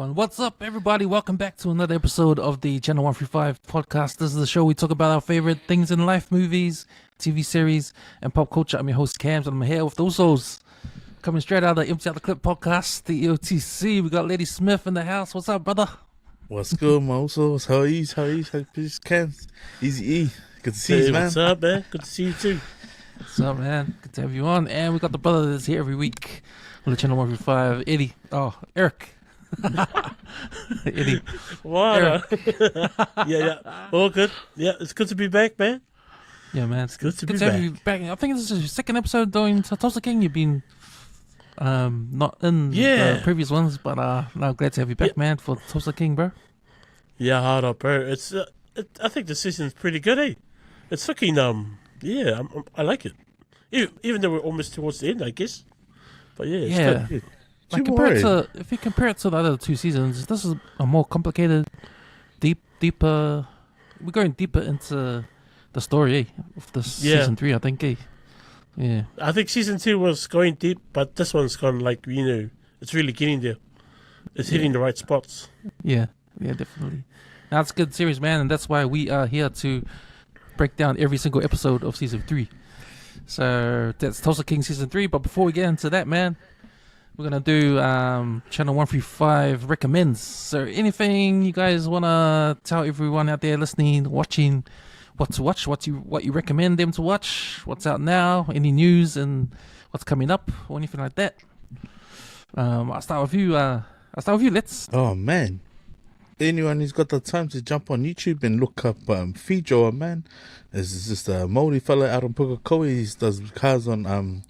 one. What's up, everybody? Welcome back to another episode of the Channel 135 podcast. This is the show we talk about our favorite things in life, movies, TV series, and pop culture. I'm your host, Cams, and I'm here with the usos. Coming straight out of the Empty Out the Clip podcast, the EOTC. We got Leti Smith in the house. What's up, brother? What's good, my usos? How are you? How are you? Cams? Easy E. Good to see you, man. What's up, man? Good to see you, too. What's up, man? Good to have you on. And we got the brother that's here every week on the Channel 135, Eddie. Oh, Eric. Eddie. What? Yeah. All good. Yeah, it's good to be back, man. Yeah, man. It's good to be have you back. I think this is your second episode doing Tulsa King. You've been not in the previous ones, but now glad to have you back, man, for Tulsa King, bro. Yeah, hard up, bro. It's I think the season's pretty good, eh? It's fucking I like it. Even though we're almost towards the end, I guess. But yeah, it's good. Like if you compare it to the other two seasons, this is a more complicated, deeper. We're going deeper into the story, of this season 3, I think, Yeah. I think season 2 was going deep, but this one's gone like, it's really getting there. It's hitting the right spots. Yeah, definitely. Now it's a good series, man, and that's why we are here to break down every single episode of season 3. So that's Tulsa King season 3. But before we get into that, man, we're gonna do Channel 135 recommends. So anything you guys wanna tell everyone out there listening, watching, what to watch, what you recommend them to watch, what's out now, any news and what's coming up or anything like that. I'll start with you. Let's. Oh man, anyone who's got the time to jump on YouTube and look up Fijo, man. This is just a moldy fella out on Pukekohe. He does cars on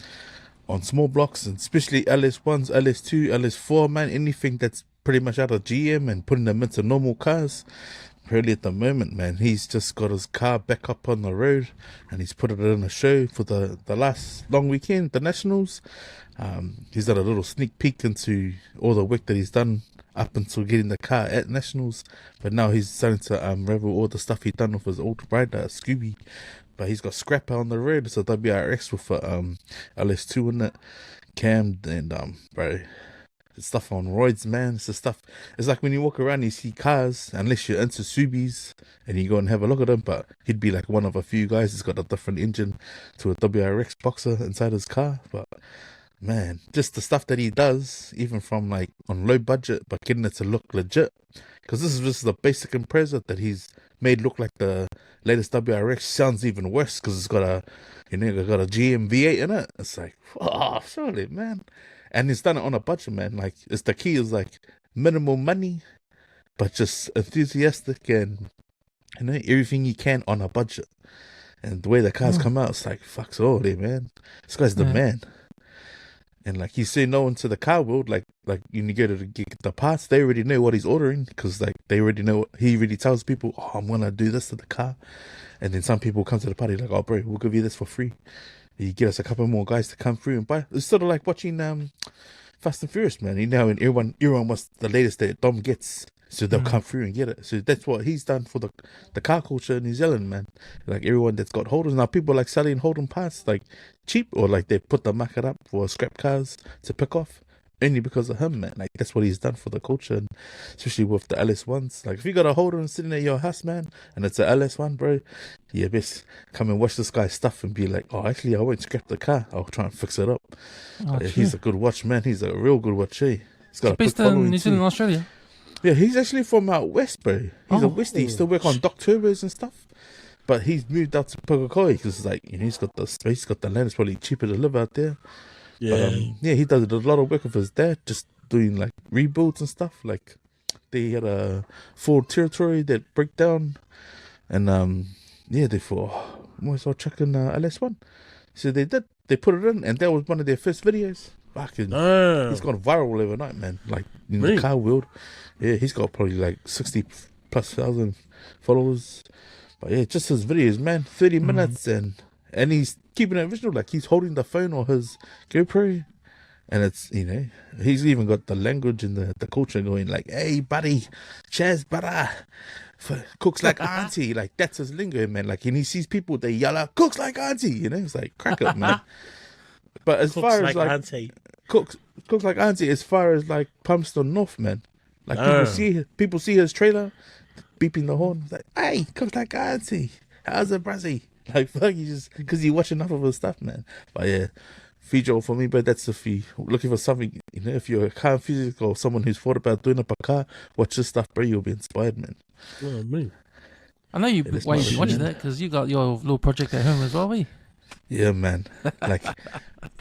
small blocks, and especially LS1s, LS2, LS4, man. Anything that's pretty much out of GM and putting them into normal cars. Really at the moment, man, he's just got his car back up on the road and he's put it in a show for the last long weekend, the Nationals. He's got a little sneak peek into all the work that he's done up until getting the car at Nationals, but now he's starting to revel all the stuff he's done with his old rider, Scooby. But he's got Scrapper on the road. It's a WRX with LS2 in it, Cam, and bro, it's stuff on roids, man. It's the stuff. It's like when you walk around, you see cars, unless you're into Subis and you go and have a look at them. But he'd be like one of a few guys who's got a different engine to a WRX Boxer inside his car. But man, just the stuff that he does, even from like on low budget, but getting it to look legit. Because this is just the basic Impreza that he's made look like the latest WRX. Sounds even worse because it's got a GM V8 in it. It's like, oh, surely, man. And he's done it on a budget, man. Like, it's the key is like minimal money, but just enthusiastic and everything you can on a budget. And the way the cars come out, it's like, fuck's all there, man. This guy's the man. And like he's saying no into the car world, like you go to get the parts, they already know what he's ordering because like they already know. He already tells people, oh, I'm gonna do this to the car, and then some people come to the party like, oh bro, we'll give you this for free. You get us a couple more guys to come through and buy. It's sort of like watching Fast and Furious, man. You know, and everyone wants the latest that Dom gets, so they'll come through and get it. So that's what he's done for the car culture in New Zealand, man. Like everyone that's got holders now, people like selling Holden parts like cheap, or like they put the market up for scrap cars to pick off. Only because of him, man. Like that's what he's done for the culture, and especially with the LS1s. Like if you got a Holden sitting at your house, man, and it's a LS1, bro, yeah, best come and watch this guy's stuff and be like, oh, actually, I won't scrap the car. I'll try and fix it up. He's a good watch, man. He's a real good watch, eh? He's got based in New Zealand, Australia. Yeah, he's actually from out west, bro. He's a Westie. He still work on Doc Turbos and stuff. But he's moved out to Pukekohe because, like, he's got the space, he's got the land. It's probably cheaper to live out there. Yeah. But, he does a lot of work with his dad, just doing, like, rebuilds and stuff. Like, they had a Ford Territory that break down. And, they thought, what's our checking LS1? So they did. They put it in, and that was one of their first videos. Fucking, he's gone viral overnight, man. Like, in the car world. Yeah, he's got probably, like, 60,000+ followers. But yeah, just his videos, man, 30 minutes, and he's keeping it original. Like he's holding the phone or his GoPro, and it's he's even got the language and the culture going like, "Hey, buddy, cheers, brother, cooks like auntie." Like that's his lingo, man. Like and he sees people, they yell out, "Cooks like auntie," It's like crack up, man. But as far as like auntie. Cooks like auntie, as far as like Palmerston North, man. Like Ah. people see his trailer, beeping the horn. It's like, hey, comes that guy, auntie. How's it, Brazzy? Like, fuck, you just because you watch enough of his stuff, man. But yeah, Fijo for me, but that's if you looking for something, if you're a car enthusiast or someone who's thought about doing up a car, watch this stuff, bro. You'll be inspired, man. Oh, man. I know you. that's Why my you been watching opinion. that? Because you got your little project at home as well, we. Yeah, man. Like,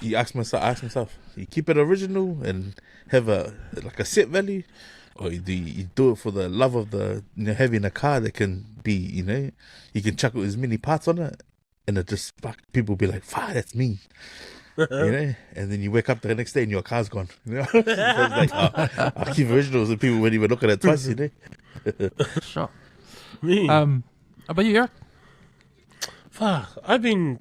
you ask myself, you keep it original and have a set value, or you do it for the love of having a car that can be, you can chuck as many parts on it, and it just people be like, "Fuck, that's me," and then you wake up the next day and your car's gone. So it's like, I keep originals, and people won't even look at it twice, Sure. Me. How about you, Eric? Fuck, I've been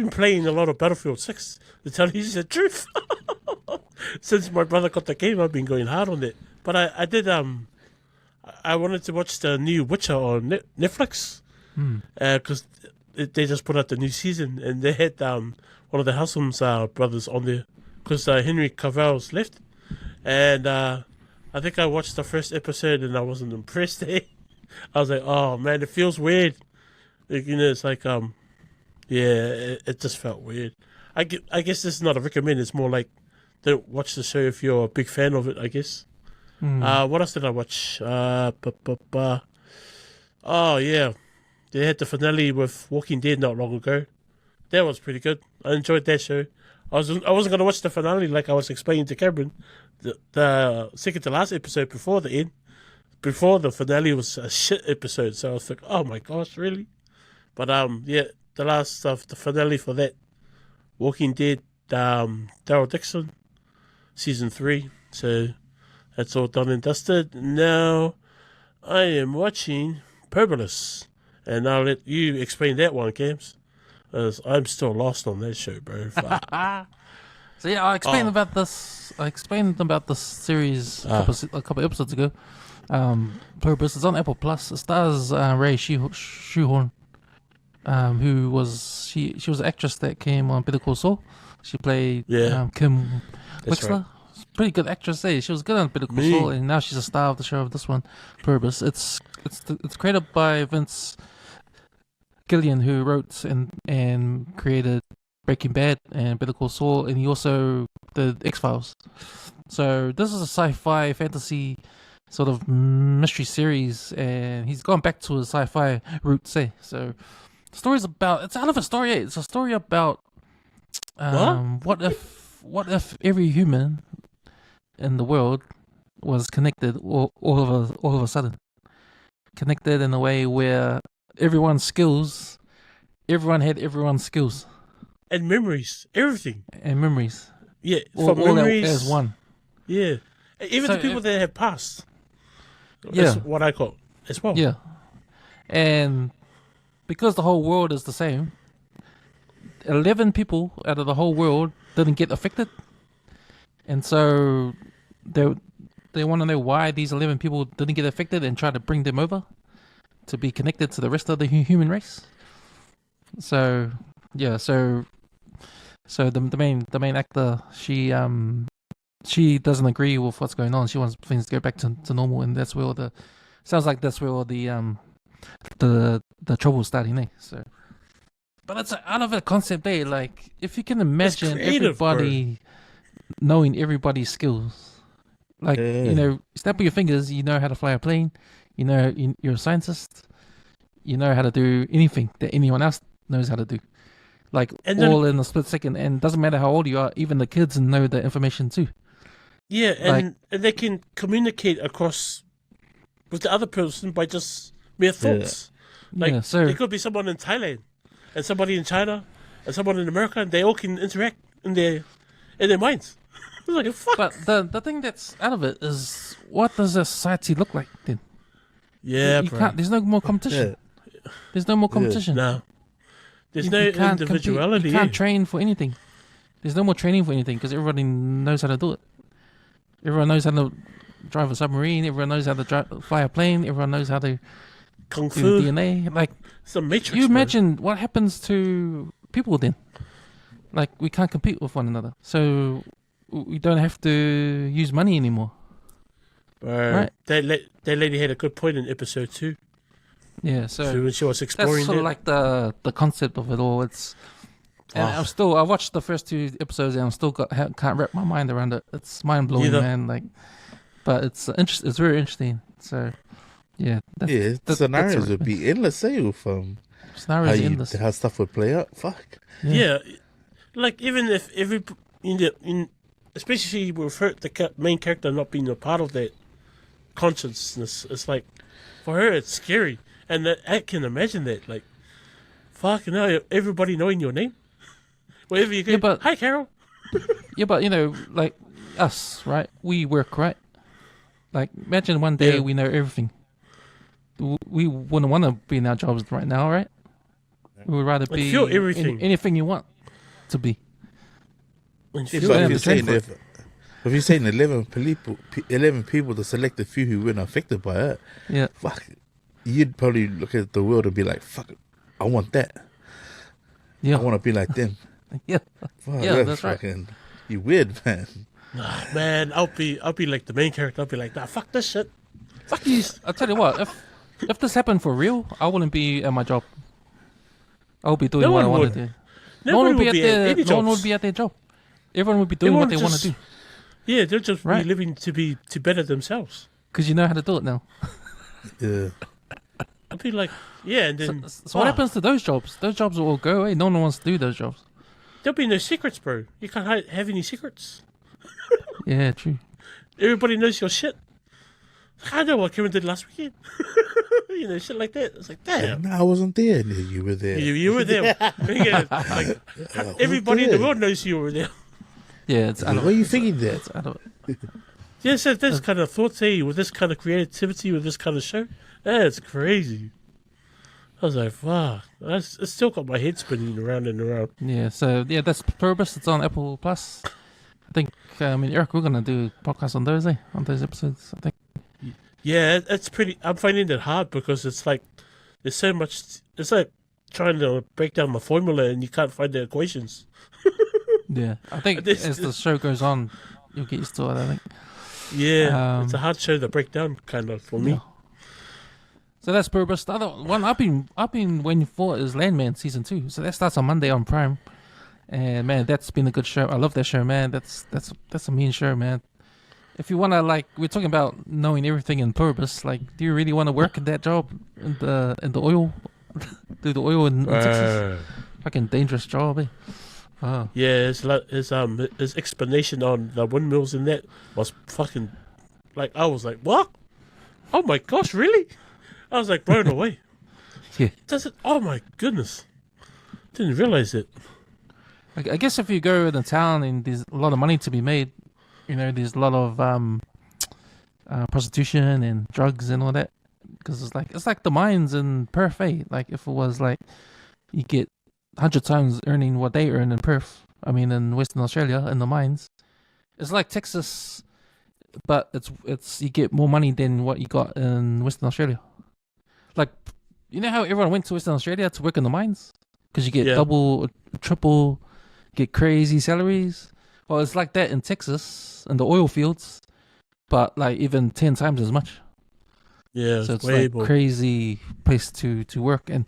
playing a lot of Battlefield 6, to tell you the truth. Since my brother got the game, I've been going hard on it. But I did, I wanted to watch the new Witcher on Netflix. Because they just put out the new season, and they had one of the Householmes brothers on there, because Henry Cavill's left. And I think I watched the first episode, and I wasn't impressed. I was like, oh man, it feels weird. Like, it's like, it just felt weird. I guess this is not a recommend. It's more like, don't watch the show if you're a big fan of it, I guess. What else did I watch? Oh yeah, they had the finale with Walking Dead not long ago. That was pretty good. I enjoyed that show. I wasn't gonna watch the finale like I was explaining to Cameron. The second to last episode before the end, before the finale was a shit episode. So I was like, oh my gosh, really? But yeah, the last of the finale for that Walking Dead, Daryl Dixon, season 3. So that's all done and dusted. Now I am watching Pluribus, and I'll let you explain that one, Cams. I'm still lost on that show, bro. So yeah, I explained about this. I explained about this series a couple episodes ago. Pluribus is on Apple Plus. It stars Ray Shoehorn, who was she was an actress that came on Better Call Saul. She played Kim That's Wexler. right. Pretty good actress, eh? She was good on Better Call Saul, and now she's a star of the show of this one, Pluribus. It's created by Vince Gillian, who wrote and created Breaking Bad and Better Call Saul, and he also did X-Files. So this is a sci-fi fantasy sort of mystery series, and he's gone back to his sci-fi roots, eh? So the story's about, it's out of a story, eh? It's a story about what if every human in the world was connected all of a sudden, connected in a way where everyone had everyone's skills And memories, everything. and memories, Yeah, all from memories as one. Yeah, even So the people that have passed. Yeah. That's what I call as well. Yeah, and because the whole world is the same, 11 people out of the whole world didn't get affected, and so they want to know why these 11 people didn't get affected and try to bring them over to be connected to the rest of the human race. So yeah, so the main actor, she doesn't agree with what's going on. She wants things to go back to normal, and that's where all the trouble's starting, eh? So, but it's out of a concept, eh? Like, if you can imagine creative, everybody knowing everybody's skills, like, snap of your fingers, you know how to fly a plane, you're a scientist, you know how to do anything that anyone else knows how to do, like, And all then- in a split second, and it doesn't matter how old you are, even the kids know the information too. Yeah, and they can communicate across with the other person by just mere thoughts. Like, Yeah, so there could be someone in Thailand, and somebody in China, and someone in America, and they all can interact in their minds. It's like, fuck. but the thing that's out of it is, what does a society look like then? Yeah, you bro. can't. There's no more competition. There's no more competition. No. There's You- no you can't compete. individuality. You can't eh? train for anything. There's no more training for anything because everybody knows how to do it. Everyone knows how to drive a submarine. Everyone knows how to fly a plane. Everyone knows how to Kung do Fu. DNA. Like, It's a matrix. you bro. imagine what happens to people then. Like, we can't compete with one another, so we don't have to use money anymore. Right. That lady had a good point in episode 2. Yeah, So so when she was that's exploring sort of that. like the concept of it all. It's and I watched the first 2 episodes and I'm still can't wrap my mind around it. It's mind blowing, Neither. man. Like, but it's It's very interesting. So yeah, The scenarios would be endless, eh? With scenarios endless. how stuff would play out. Fuck. Yeah, like even if especially with her, the main character not being a part of that consciousness, it's like for her it's scary, and I can imagine that. Like, fucking hell, everybody knowing your name, wherever you go. Yeah, but- Hi, Carol. Yeah, but like us, right? We work, right? Like, imagine one day Yeah. we know everything. We wouldn't want to be in our jobs right now, right? We would rather Like, be feel everything. anything you want to be. And Yeah, feel but Yeah, if the you're same saying for- if you're saying 11 people to select a few who weren't affected by it, Yeah, fuck, you'd probably look at the world and be like, fuck, I want that. yeah, I want to be like them. yeah. Fuck, Yeah, that's right. fucking, you weird, man. man, I'll be like the main character. I'll be like, nah, fuck this shit. Fuck these. I'll tell you what. If this happened for real, I wouldn't be at my job. I would be doing No what I one want would. to do. No one would be at any no one would jobs. be at their job. Everyone would be doing Everyone what they want just- to do Yeah, they'll just Right. be living to better themselves. because you know how to do it now. Yeah. I'll be like, yeah, and So, then so what happens to those jobs? Those jobs will all go away. No one wants to do those jobs. There'll be no secrets, bro. You can't have any secrets. Yeah, true. Everybody knows your shit. I know what Kevin did last weekend. You know, shit like that. It's like, damn. No, I wasn't there. You were there. You were there. Yeah, like, everybody in the world knows you were there. Yeah, it's out of What are you it's- thinking there? It's out of it. Yeah, so this kind of thoughts, hey, with this kind of creativity, with this kind of show, that's crazy. I was like, fuck. It's still got my head spinning around and around. Yeah, so yeah, that's Pluribus. It's on Apple Plus. I think. Eric, we're gonna do a podcast on those, on those episodes. I think. Yeah, it's pretty. I'm finding it hard because it's like there's so much. It's like trying to break down the formula and you can't find the equations. Yeah, I think This- as the show goes on, you'll get used to it. I think. Yeah, it's a Um, hard show to break down, kind of for me. Yeah. So that's Pluribus. The other one I've been waiting for is Landman season 2. So that starts on Monday on Prime. And man, that's been a good show. I love that show, man. That's a mean show, man. If you wanna we're talking about knowing everything in Pluribus. Like, do you really want to work in that job in the oil, do the oil in Texas? Fucking dangerous job, eh? Oh. Yeah, his explanation on the windmills and that was fucking like I was like, what? Oh my gosh, really? I was like blown away. Yeah. Does it? Oh my goodness! Didn't realize it. I guess if you go in a town and there's a lot of money to be made, there's a lot of prostitution and drugs and all that. Because it's like the mines in Perth, eh? Like if it was like you get 100 times earning what they earn in Perth. I mean, in Western Australia in the mines, it's like Texas, but it's you get more money than what you got in Western Australia. Like, you know how everyone went to Western Australia to work in the mines because you get Yeah. double, triple, get crazy salaries. Well, it's like that in Texas in the oil fields, but like even 10 times as much. Yeah, So it's way like more. crazy place to work, and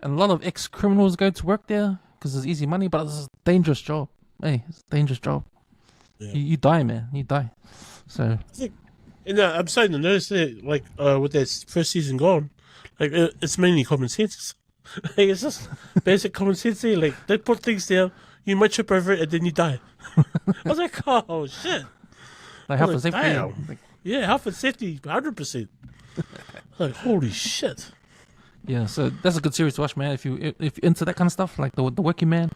a lot of ex-criminals go to work there because it's easy money, but it's a dangerous job. Hey, it's a dangerous job. Yeah. You die, man. You die. So And I'm starting to notice that, like, with that first season gone, like it's mainly common sense. Like, it's just basic common sense. Like they put things there, you might trip over it, and then you die. I was like, oh shit. like half like, a safety. damn. Like, Yeah, health and safety, 100%. Like, holy shit. yeah, so that's a good series to watch, man. If you're into that kind of stuff, like the Working Man,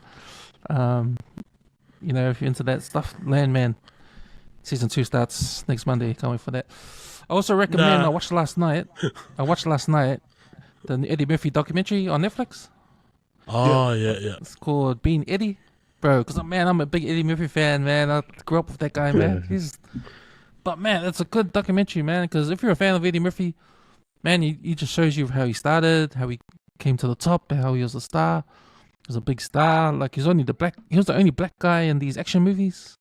if you're into that stuff, Landman season 2 starts next Monday. Can't wait for that. I also recommend. Nah. I watched last night the Eddie Murphy documentary on Netflix. Oh, yeah. It's called Being Eddie, bro. Because I'm a big Eddie Murphy fan, man. I grew up with that guy, man. But man, it's a good documentary, man. Because if you're a fan of Eddie Murphy, man, he just shows you how he started, how he came to the top, how he was a star. He was a big star. Like he was the only black guy in these action movies.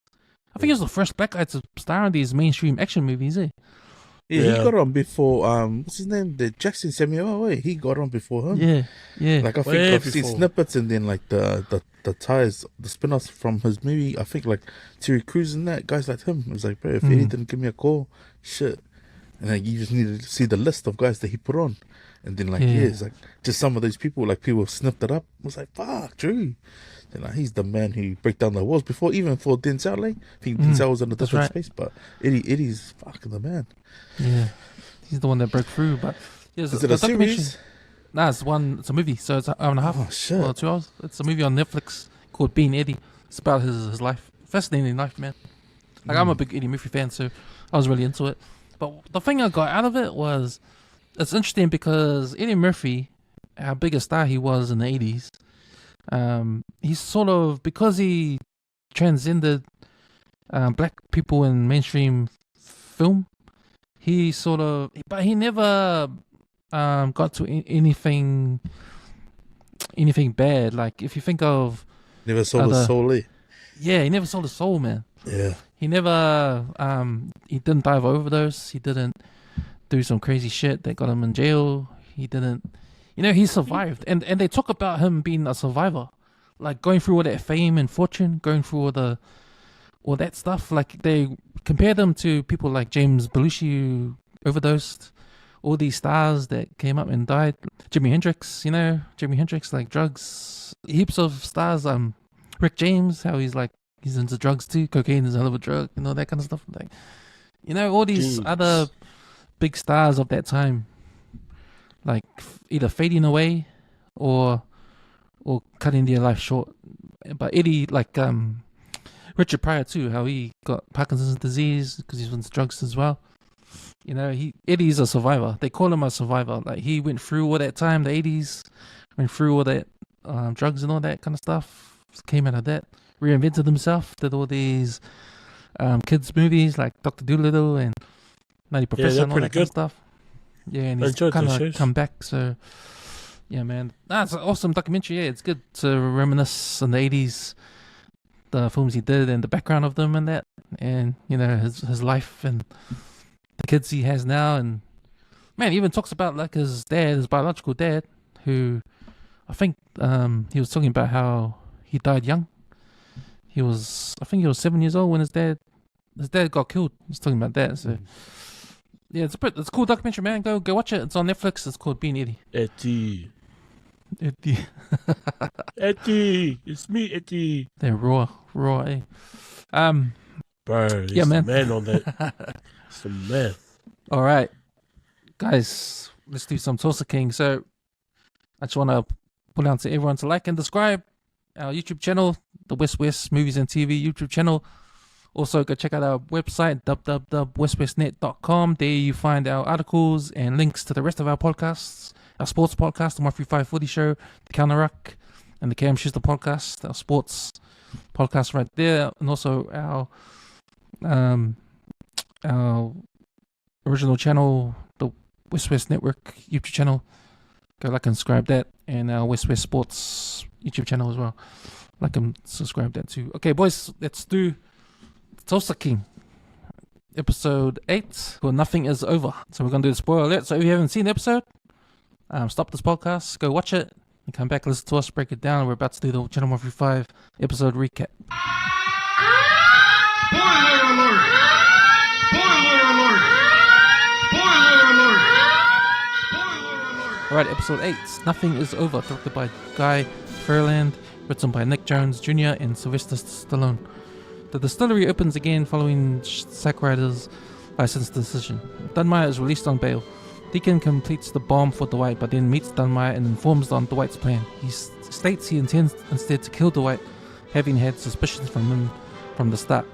I think he was the first black guy to star in these mainstream action movies, eh? Yeah, Yeah. he got on before. What's his name? The Jackson Samuel. Wait, he got on before him. Yeah. Like I think Way I've seen before. snippets, and then like the ties, the spin-offs from his movie. I think like Terry Crews and that guys like him. It was like, bro, if Eddie didn't give me a call, shit. And like you just needed to see the list of guys that he put on, and then like it's like just some of those people, like people snipped it up. It was like, fuck, Drew. And like he's the man who break down the walls before even for Denzel. Like, I think Denzel was in a That's different right. space, but Eddie's fucking the man. Yeah. He's the one that broke through. But yeah, Is it a series? Nah, it's a movie, so it's an hour and a half. Oh shit! Well, 2 hours. It's a movie on Netflix called Being Eddie. It's about his life. Fascinating life, man. Like I'm a big Eddie Murphy fan, so I was really into it. But the thing I got out of it was, it's interesting because Eddie Murphy, how big a star he was in the 80s, he's sort of, because he transcended black people in mainstream film, he sort of, but he never got to anything bad. Like if you think of, Never sold his soul. yeah, he never sold his soul, man. Yeah. He never, he didn't die of overdose. He didn't do some crazy shit that got him in jail. He didn't, he survived. And they talk about him being a survivor, like going through all that fame and fortune, going through all that stuff. Like they compared him to people like James Belushi who overdosed, all these stars that came up and died. Jimi Hendrix, like drugs. Heaps of stars. Rick James, how he's into drugs too. Cocaine is a hell of a drug, and all that kind of stuff. Like, all these other big stars of that time, like either fading away or cutting their life short. But Eddie, like Richard Pryor too, how he got Parkinson's disease because he's into drugs as well. Eddie's a survivor. They call him a survivor. Like he went through all that time, the 80s, went through all that drugs and all that kind of stuff. Came out of that, reinvented himself, did all these kids movies like Dr. Dolittle and Nutty Professor and all that kind of stuff. Yeah, and he's kind of come back. So yeah, man, that's an awesome documentary. Yeah, it's good to reminisce on the 80s, the films he did and the background of them and that, and his life and the kids he has now. And man, he even talks about like his biological dad, who I think he was talking about how he died young. I think he was 7 years old when his dad got killed. He's talking about that. So yeah, it's a cool documentary, man. Go watch it. It's on Netflix. It's called Being Eddie. Eddie. Eddie. It's me, Eddie. They're raw, eh? Bro, yeah, man. The man on that. It's the man. All right, guys, let's do some Tulsa King. So I just want to put out to everyone to like and subscribe our YouTube channel, the WesWes Movies and TV YouTube channel. Also, go check out our website, www.weswesnet.com. There you find our articles and links to the rest of our podcasts. Our sports podcast, the 135 Footy Show, the Counter Ruck, and the Cam Schuster podcast, our sports podcast right there. And also our original channel, the WesWes Network YouTube channel. Go like and subscribe that. And our WesWes Sports YouTube channel as well. Like and subscribe that too. Okay, boys, let's do Tulsa King, episode 8, called Nothing Is Over. So we're going to do the spoiler alert. So if you haven't seen the episode, stop this podcast, go watch it, and come back, listen to us, break it down. We're about to do the Channel 135 episode recap. Spoiler alert! Spoiler alert! Spoiler alert! Spoiler alert! Alright, episode 8, Nothing Is Over, directed by Guy Fairland, written by Nick Jones Jr. and Sylvester Stallone. The distillery opens again following Zack Ryder's license decision. Dunmire is released on bail. Deacon completes the bomb for Dwight, but then meets Dunmire and informs on Dwight's plan. He states he intends instead to kill Dwight, having had suspicions from him from the start.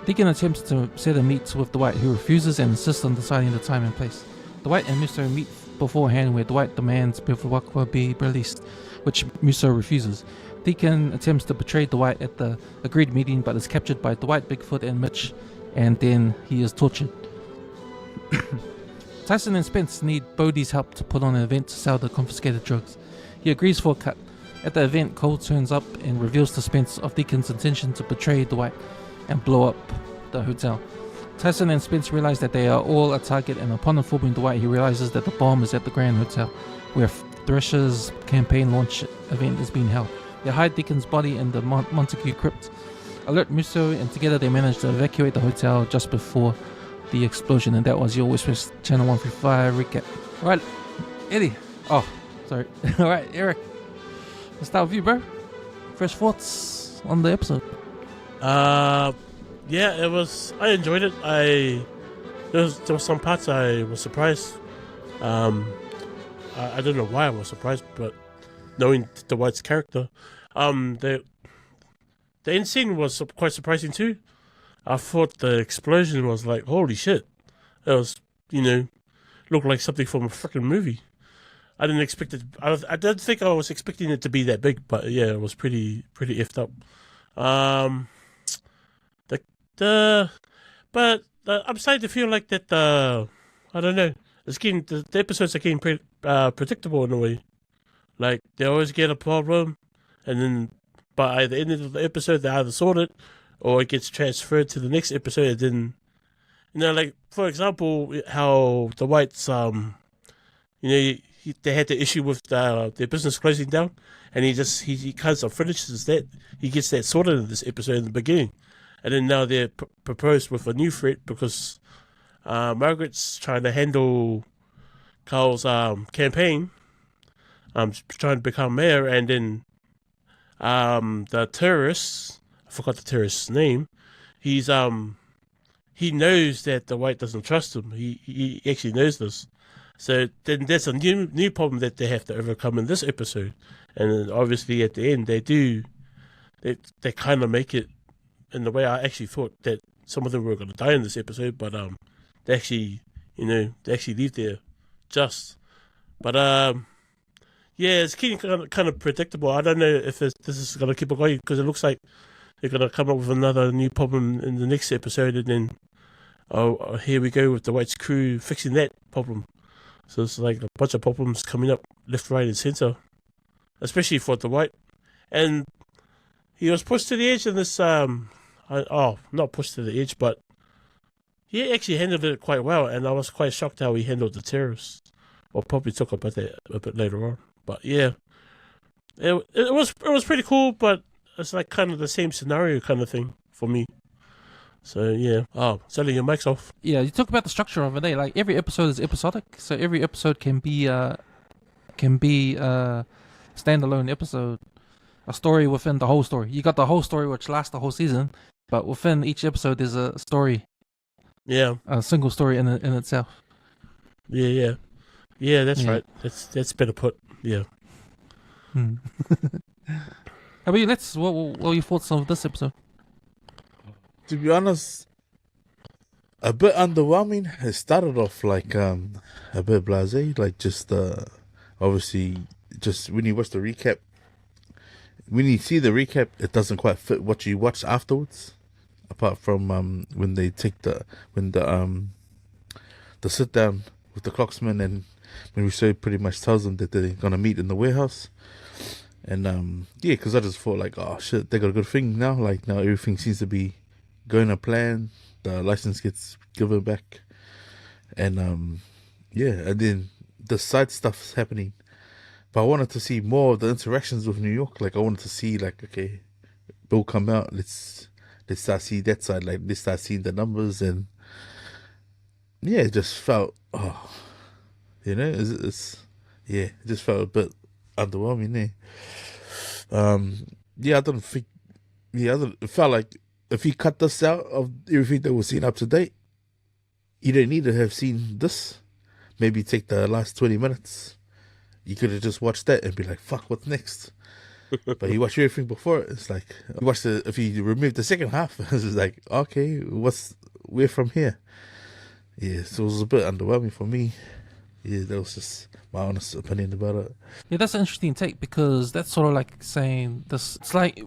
Deacon attempts to set a meet with Dwight, who refuses and insists on deciding the time and place. Dwight and Musso meet beforehand, where Dwight demands Bivouac be released, which Musso refuses. Deacon attempts to betray Dwight at the agreed meeting, but is captured by Dwight, Bigfoot, and Mitch, and then he is tortured. Tyson and Spence need Bodie's help to put on an event to sell the confiscated drugs. He agrees for a cut. At the event, Cole turns up and reveals to Spence of Deacon's intention to betray Dwight and blow up the hotel. Tyson and Spence realize that they are all a target, and upon informing Dwight, he realizes that the bomb is at the Grand Hotel, where Thresher's campaign launch event is being held. They hide Deacon's body in the Montague crypt, alert Musso, and together they manage to evacuate the hotel just before the explosion. And that was your WesWes Channel 135 recap. Alright, Eddie. Oh, sorry. Alright, Eric. Let's start with you, bro. Fresh thoughts on the episode. Yeah, it was. I enjoyed it. There was some parts I was surprised. I don't know why I was surprised, but knowing Dwight's character, the end scene was quite surprising too. I thought the explosion was like, holy shit! It was, looked like something from a freaking movie. I didn't expect it. I didn't think I was expecting it to be that big, but yeah, it was pretty effed up. But I'm starting to feel like that. I don't know. The episodes are getting predictable in a way. Like they always get a problem, and then by the end of the episode they either sort it, or it gets transferred to the next episode. And then, like for example, how the Whites, they had the issue with their business closing down, and he kind of finishes that. He gets that sorted in this episode in the beginning. And then now they're proposed with a new threat because Margaret's trying to handle Carl's campaign, trying to become mayor, and then the terrorist, I forgot the terrorist's name, he knows that the White doesn't trust him. He actually knows this. So then there's a new problem that they have to overcome in this episode. And then obviously at the end they kind of make it in the way I actually thought that some of them were going to die in this episode, but they actually leave there just. But yeah, it's kind of predictable. I don't know if this is going to keep going because it looks like they're going to come up with another new problem in the next episode, and then here we go with the White's crew fixing that problem. So it's like a bunch of problems coming up left, right, and center, especially for the White. And he was pushed to the edge in this. Not pushed to the edge, but he actually handled it quite well, and I was quite shocked how he handled the terrorists. Or probably talk about that a bit later on. But yeah, it was pretty cool, but it's like kind of the same scenario kind of thing for me. So yeah. Oh, selling your mics off. Yeah, you talk about the structure of it. Like every episode is episodic, so every episode can be a standalone episode, a story within the whole story. You got the whole story which lasts the whole season, but within each episode there's a story. Yeah, a single story in itself. Yeah. That's right. That's better put. Yeah. How about you? What were your thoughts on this episode? To be honest, a bit underwhelming. It started off like a bit blasé, like just obviously just when you watch the recap, when you see the recap, it doesn't quite fit what you watch afterwards. Apart from when they take the sit down with the clocksman, and when Rousseau pretty much tells them that they're gonna meet in the warehouse, and because I just thought like, oh shit, they got a good thing now. Like now everything seems to be going to plan. The license gets given back, and and then the side stuff's happening. But I wanted to see more of the interactions with New York. Like I wanted to see like, okay, Bill come out, let's start seeing that side. Like let's start seeing the numbers, and it just felt it just felt a bit underwhelming. It felt like if you cut this out of everything that was seen up to date, you didn't need to have seen this. Maybe take the last 20 minutes. You could have just watched that and be like, fuck, what's next? But you watch everything before it, it's like, if you remove the second half, it's just like, okay, where from here? Yeah, so it was a bit underwhelming for me. Yeah, that was just my honest opinion about it. Yeah, that's an interesting take, because that's sort of like saying this. It's like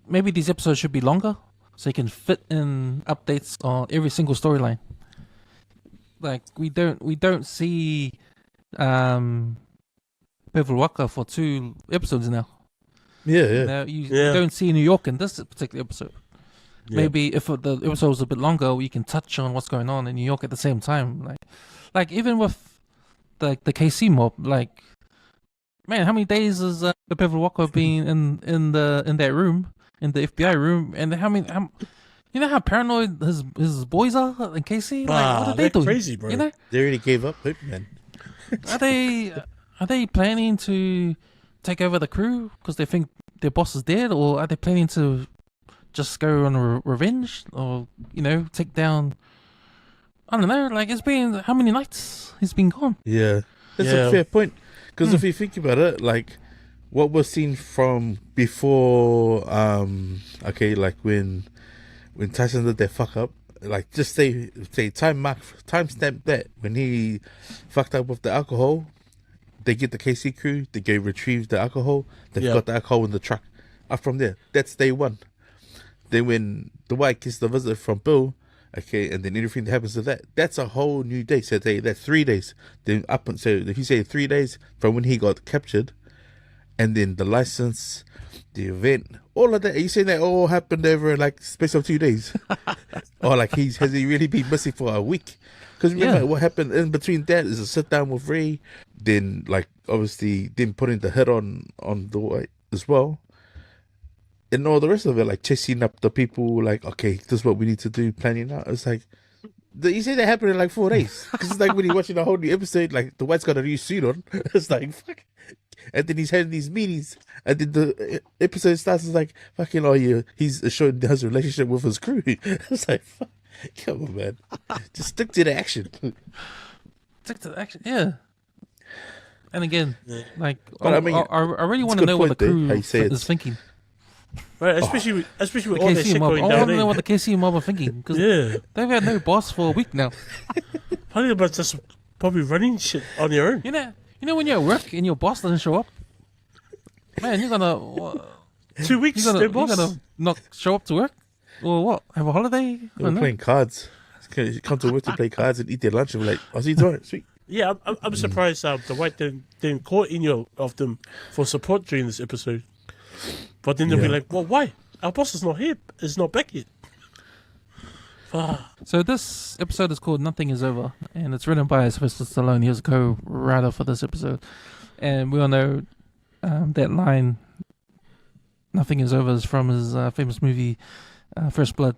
maybe these episodes should be longer so you can fit in updates on every single storyline. Like we don't see Beverly Walker for 2 episodes now. Yeah. Now you don't see New York in this particular episode. maybe if the episode was a bit longer, we can touch on what's going on in New York at the same time. Like even with the KC mob, like, man, how many days has Beverly Walker been in that room, in the FBI room, and you know how paranoid his boys are in KC? Like, what are they doing? Crazy, bro. You know, They already gave up hope, man. are they planning to take over the crew because they think their boss is dead, or are they planning to just go on revenge, or take down? I don't know. Like, it's been how many nights he's been gone? Yeah, that's a fair point. Because if you think about it, like what was seen from before, like when Tyson did that fuck up, like just say timestamp that when he fucked up with the alcohol, they get the KC crew, they go retrieve the alcohol, they've got the alcohol in the truck. Up from there, that's day one. Then when the Dwight gets the visit from Bill, and then everything that happens to that, that's a whole new day. So that's 3 days. Then so if you say 3 days from when he got captured, and then the license, the event, all of that, are you saying that all happened over like space of 2 days? Or like has he really been missing for a week? Because remember what happened in between that is a sit down with Ray, then like obviously then putting the hit on the Dwight as well. And all the rest of it, like chasing up the people, like, okay, this is what we need to do, planning out. It's like, you say that happened in like 4 days. Because it's like when you're watching a whole new episode, like the White's got a new suit on. It's like, fuck. And then he's having these meetings. And then the episode starts, it's like, fucking, he's showing his relationship with his crew. It's like, fuck, come on, man. Just stick to the action. Stick to the action, yeah. And again, like, But I really want to know what the crew is thinking. Right, especially with all this KC shit mob. going I down want to know there. what the KC mob are thinking, because they've had no boss for a week now. Probably about just probably running shit on your own. You know when you're at work and your boss doesn't show up, man, you're gonna 2 weeks, you're no boss. gonna not show up to work, or what? Have a holiday? They're playing cards. You come to work to play cards and eat their lunch and be like, oh, see you doing? Sweet. Yeah, I'm surprised the White didn't call any of them for support during this episode. But then they'll be like, well, why? Our boss is not here. Is not back yet. So this episode is called Nothing Is Over, and it's written by Sylvester Stallone. He was a co-writer for this episode. And we all know that line, Nothing Is Over, is from his famous movie, First Blood.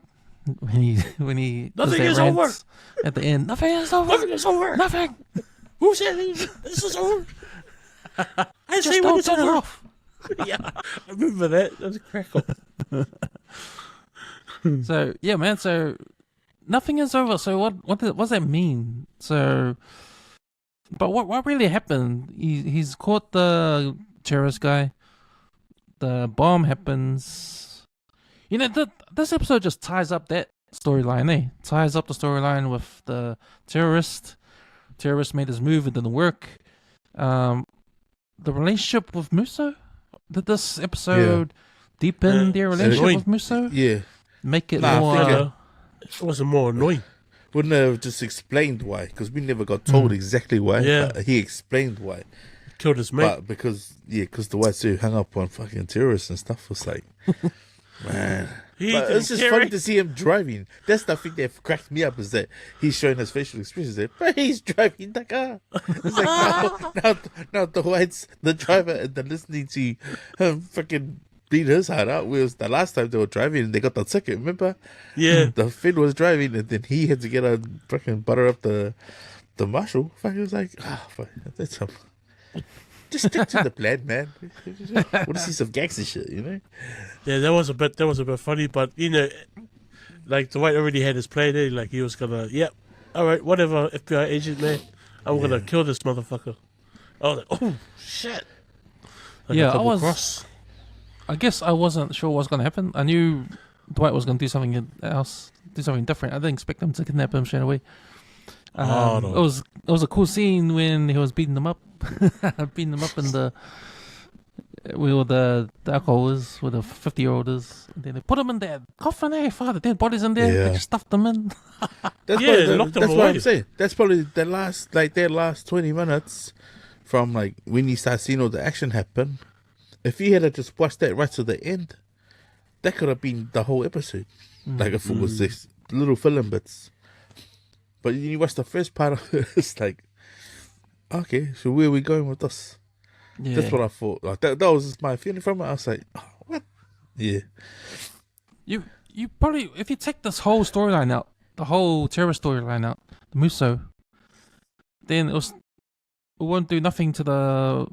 When he Nothing does is that over. rant at the end. Nothing is over. Nothing is over. Nothing. Who said this is over? I Just say when don't it's turn it over. off. Yeah, I remember that. That was a crack up. So yeah, man. So nothing is over. So what does that mean? So, but what really happened? He's caught the terrorist guy. The bomb happens. This episode just ties up that storyline. Ties up the storyline with the terrorist. Terrorist made his move. It didn't work. The relationship with Musso. Did this episode deepen their relationship with Musso? Yeah. Make it Nah, I more. think It wasn't more annoying. Wouldn't have just explained why, because we never got told exactly why. Yeah. But he explained why. Killed his mate. But because the whites who hung up on fucking terrorists and stuff was like, man. But it's just funny to see him driving. That's the thing that cracked me up, is that he's showing his facial expressions there, but he's driving the car. It's like now the whites, the driver, and then listening to him freaking beat his heart out. Whereas the last time they were driving and they got the ticket, remember? Yeah. The Finn was driving and then he had to get a freaking butter up the marshal. Fucking was like, fuck, that's some. Just stick to the plan, man. Want to see some gangster shit, you know? Yeah, that was a bit funny, but like the White already had his plan there. Like he was gonna, all right, whatever, FBI agent, man, I'm gonna kill this motherfucker. I was like, oh shit. Like I guess I wasn't sure what was gonna happen. I knew Dwight was gonna do something else, do something different. I didn't expect him to kidnap him straight away. No. It was a cool scene when he was beating them up, beating them up in the where the alcohol is, where the 50-year-old is. And then they put him in that coffin. Hey, father, dead bodies in there. Yeah. They just stuffed them in. That's locked them what away. I'm saying. That's probably their last 20 minutes from like when you start seeing all the action happen. If you had to just watch that right to the end, that could have been the whole episode. Like if it was this little film bits. But you watch the first part of it, it's like, okay, so where are we going with this? Yeah. That's what I thought. Like that was just my feeling from it. I was like, oh, what? Yeah. You probably, if you take this whole storyline out, the whole terror storyline out, the Muso, then it won't do nothing to the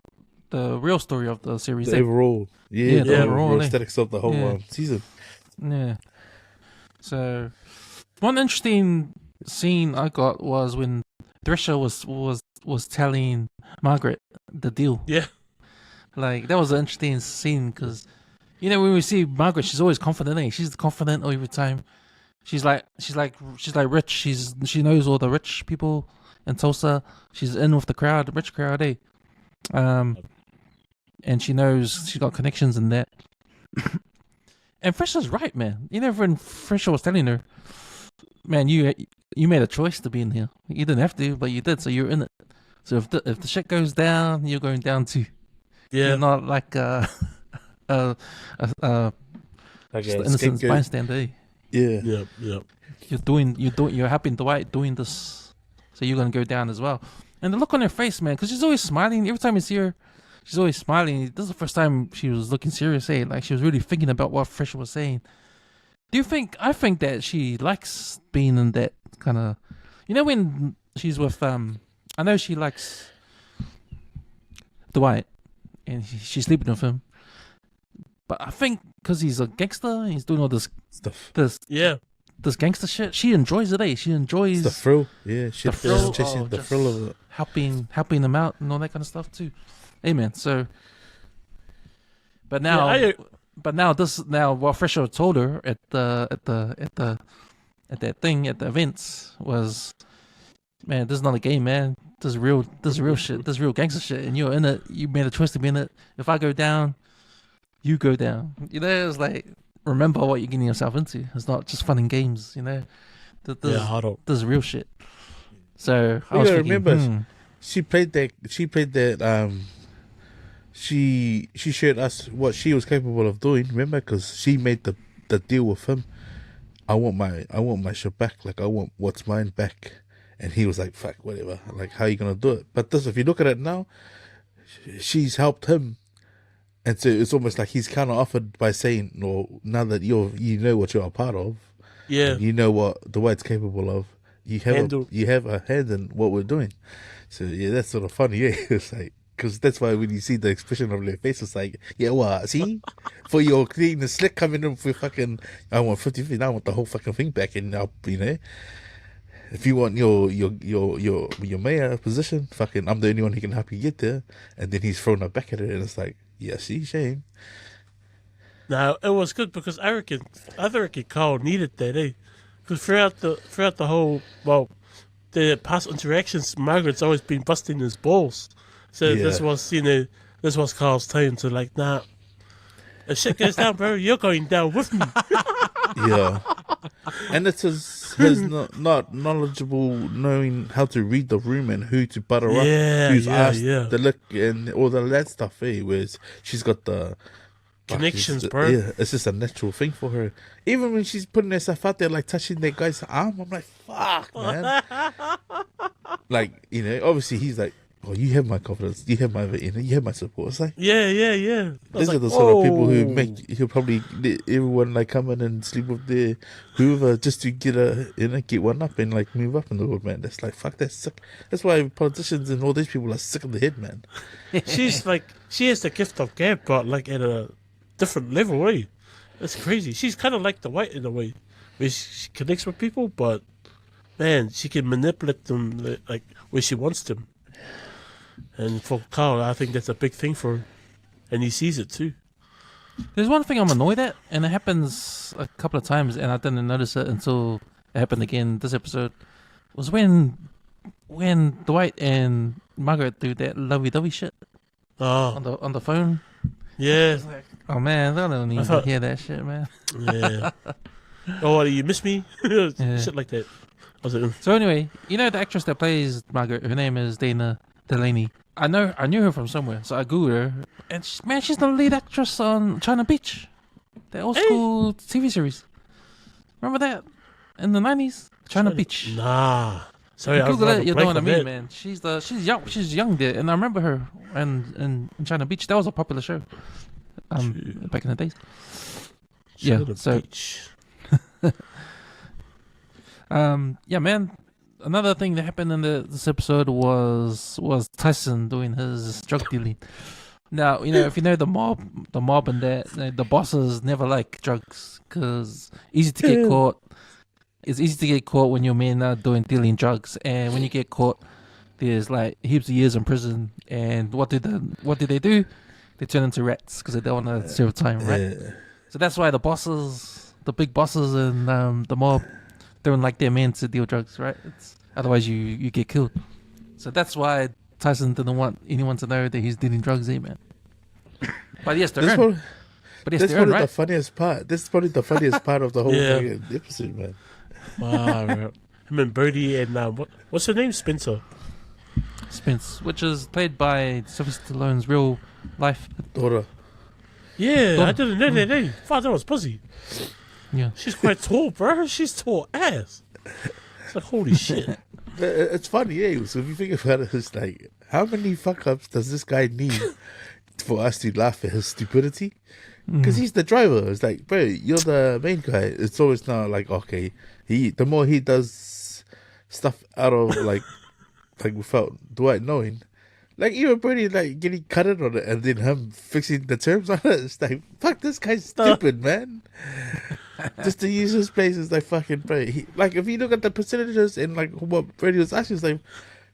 real story of the series. The overall, Yeah, the overall, overall aesthetics of the whole season. Yeah. So, one interesting scene I got was when Thresher was telling Margaret the deal. Yeah. Like, that was an interesting scene because, you know, when we see Margaret, she's always confident. She's confident every time. She's like rich. She knows all the rich people in Tulsa. She's in with the crowd, rich crowd, and she knows she's got connections in that. And Fresher's right, man. You know, when Fresher was telling her, man, you made a choice to be in here. You didn't have to, but you did, so you're in it. So if the shit goes down, you're going down too. Yeah. You're not like Like just a an innocent scapegoat. bystander. Yeah. Yep. You're helping Dwight doing this, so you're gonna go down as well. And the look on her face, man, because she's always smiling. Every time you see her, she's always smiling. This is the first time she was looking serious, like she was really thinking about what Fresher was saying. I think that she likes being in that kind of, you know, when she's with I know she likes Dwight, and she's sleeping with him. But I think because he's a gangster, he's doing all this Stuff. Yeah. this gangster shit. She enjoys it, She enjoys It's the thrill. Yeah. She the thrill just chasing of the just thrill of it. helping them out and all that kind of stuff too. Amen. So, but now, Yeah, what Fresher told her at the events was, man, this is not a game, man. This is real shit. This is real gangster shit, and you're in it. You made a choice to be in it. If I go down, you go down. You know, it's like, remember what you're getting yourself into. It's not just fun and games. You know, this is real shit. So I You was gotta thinking, remember, she played that. She showed us what she was capable of doing. Remember, because she made the deal with him. I want my shit back. Like, I want what's mine back. And he was like, fuck, whatever. Like, how you gonna do it? But this, if you look at it now, she's helped him. And so it's almost like he's kind of offered by saying, "No, now that you know what you're a part of, Yeah. you know what the White's capable of. You have a hand in what we're doing." So yeah, that's sort of funny. Yeah, it's like, because that's why when you see the expression of their face, it's like, yeah, what? See, for your clean the slick coming in for fucking, I want 50, I want the whole fucking thing back, and you know. If you want your mayor position, fucking, I'm the only one who can help you get there. And then he's thrown her back at it, and it's like, yeah, see, shame. Now it was good because I reckon Carl needed that, Because throughout the whole the past interactions, Margaret's always been busting his balls. So Yeah. this was Carl's time to like, nah, if shit goes down, bro, you're going down with me. Yeah. And it's his not knowledgeable knowing how to read the room and who to butter up, who's asked the look and all that stuff, Whereas she's got the Connections, it's- bro. Yeah, it's just a natural thing for her. Even when she's putting herself out there, like touching that guy's arm, I'm like, fuck, man. Like, you know, obviously he's like, oh, you have my confidence, you have my support. It's like, Yeah. these are the sort of people who'll probably let everyone like come in and sleep with whoever just to get one up and like move up in the world, man. That's like, fuck, that's sick. That's why politicians and all these people are sick of the head, man. She's like, she has the gift of gab, but like at a different level, That's crazy. She's kind of like the White in a way, where she connects with people, but man, she can manipulate them like where she wants them. And for Carl, I think that's a big thing for him, and he sees it too. There's one thing I'm annoyed at, and it happens a couple of times, and I didn't notice it until it happened again this episode. Was when Dwight and Margaret do that lovey-dovey shit Oh, on the phone. yeah, Oh man, I don't need to hear that shit, man. yeah. Oh, what, you miss me? Shit like that. I was like, So anyway, you know the actress that plays Margaret, her name is Dana Delaney. I knew her from somewhere, so I googled her, and she's the lead actress on China Beach, the old school TV series. Remember that in the 90s, China Beach. Nah. Sorry, I was Google it, you know blank what I on mean, that. man. She's young there, and I remember her in China Beach. That was a popular show, back in the days. Yeah, China so Beach. yeah, man. Another thing that happened in this episode was Tyson doing his drug dealing. Now, if you know the mob and that, the bosses never like drugs because easy to get caught. It's easy to get caught when your men are dealing drugs, and when you get caught, there's like heaps of years in prison. And what do they do? They turn into rats because they don't want to serve time, right? So that's why the big bosses and the mob don't like their men to deal drugs, right? Otherwise you get killed. So that's why Tyson didn't want anyone to know that he's dealing drugs, man. But yes, they're That's probably the funniest part. This is probably the funniest part of the whole Yeah. fucking episode, man. Wow. Right. Him and Birdie and what's her name? Spencer. Spence, which is played by Sylvester Stallone's real life. Daughter. Yeah, Dom. I didn't know that name. Fuck, that was pussy. Yeah. She's quite tall, bro. She's tall ass. It's like, holy shit. It's funny, yeah. So if you think about it, it's like, how many fuck ups does this guy need for us to laugh at his stupidity? Because he's the driver. It's like, bro, you're the main guy. It's always now like, okay, the more he does stuff out of like without Dwight knowing, like even Brady like getting cutted on it and then him fixing the terms on it. It's like, fuck, this guy's stupid, man. Just to use his place is like fucking bro. Like if you look at the percentages and like what Brady was asking, it's like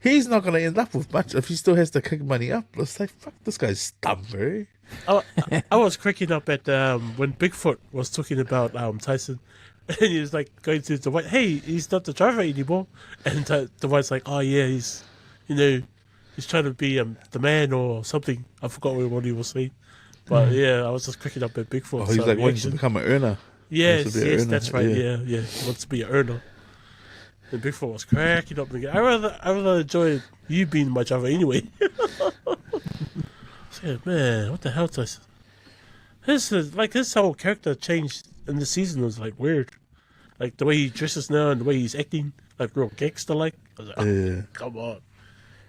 he's not gonna end up with much if he still has to kick money up. It's like, fuck, this guy's dumb, bro. I was cracking up at when Bigfoot was talking about Tyson, and he was like going to Dwight, hey, he's not the driver anymore, and Dwight's like, oh yeah, he's trying to be the man or something. I forgot what he was saying, but yeah, I was just cracking up at Bigfoot. Oh, he's like wanting to become an earner. Yes, be an earner, that's right. Yeah, he wants to be an earner. And Bigfoot was cracking up again. I rather enjoy you being my driver anyway. So, man, what the hell, Tyson? His whole character changed in the season was like weird. Like the way he dresses now and the way he's acting, like real gangster like. I was like, oh, come on.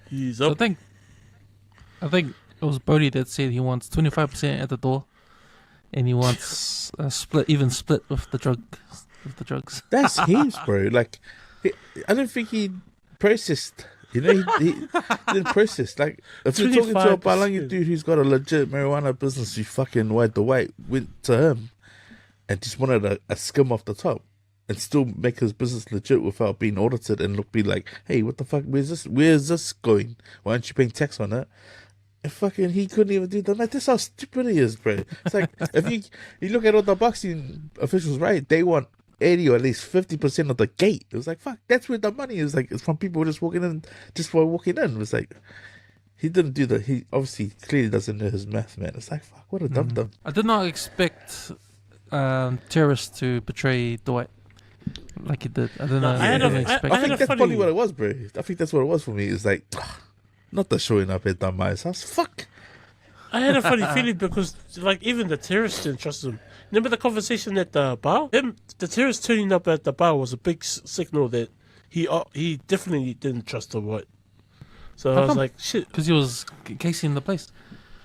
He's up. I think it was Bodie that said he wants 25% at the door, and he wants a split with the drugs. That's his, bro. Like, I don't think he processed. He didn't process. Like, if you're talking to a 25%. Palangi dude who's got a legit marijuana business, you fucking White the White went to him and just wanted a skim off the top and still make his business legit without being audited and be like, hey, what the fuck? Where's this going? Why aren't you paying tax on it? And fucking, he couldn't even do that. Like, that's how stupid he is, bro. It's like, if you look at all the boxing officials, right? They want 80 or at least 50% of the gate. It was like, fuck, that's where the money is. Like, it's from people just walking in. It was like, he didn't do that. He obviously clearly doesn't know his math, man. It's like, fuck, what a dum-dum. I did not expect terrorists to betray Dwight like he did. I don't know. I didn't expect. I I had think a that's funny- probably what it was, bro. I think that's what it was for me. It's like, not the showing up at Damai's house. Fuck. I had a funny feeling because, like, even the terrorists didn't trust him. Remember the conversation at the bar? The terrorist turning up at the bar was a big signal that he definitely didn't trust the White. So I was come? like, shit. Because he was casing the place.